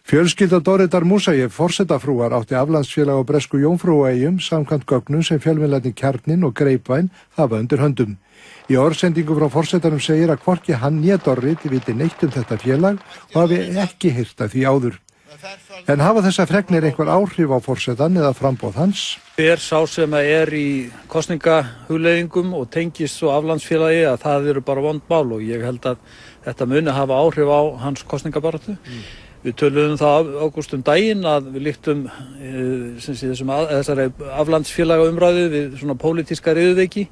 Fjölskylda Dorritar Musayev, forsetafrúar, átti aflandsfélag á bresku Jómfrúaeyjum samkvæmt gögnum sem fjölmiðlarnir Kjarninn og Grapevine hafa undir höndum. Í orðsendingu frá forsetanum segir að hvorki hann né Dorrit viti neitt þetta félag og hafi ekki heyrt af því áður. En hafa þessar fregnir einhver áhrif á forsetan eða framboð hans? Sá sem í kosningahugleiðingum og tengist svo aflandsfélagi að það eru bara vond mál og ég held að þetta muni hafa áhrif á hans kosningabaráttu. Við töluðum það ágúst daginn að við líktum þessari aflandsfélaga umræðu við svona pólitíska riðuveiki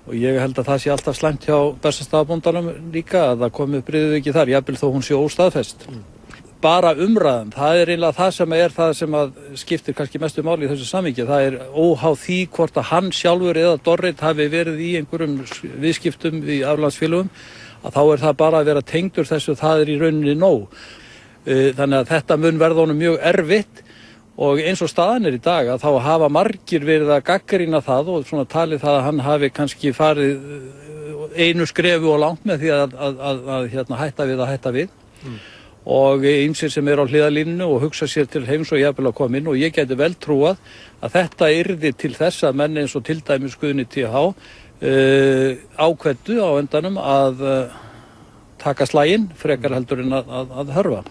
og ég held að það sé alltaf slæmt hjá Bessastaðabóndanum líka að það komi upp riðuveiki þar, jafnvel þó hún sé óstaðfest. Bara umræðan, það eiginlega það sem að skiptir kannski mestu máli í þessu samhengi. Það óháð því hvort að hann sjálfur eða Dorrit hafi verið í einhverjum viðskiptum í aflandsfélögum, að þá það bara að vera tengdur þessu, það í rauninni nóg. Þannig að þetta mun verða honum mjög erfitt og eins og staðan í dag að þá hafa margir verið að gagnrýna það og svona talið það að hann hafi kannski farið einu skrefi og langt með því að hætta við. Og ýmsir sem á hliðarlínunni og hugsa sér til heims og jafnvel að koma inn og ég gæti vel trúað að þetta yrði til þess að menn eins og til dæmis Guðni TH ákveddu á endanum að taka slaginn frekar heldur en að hörfa.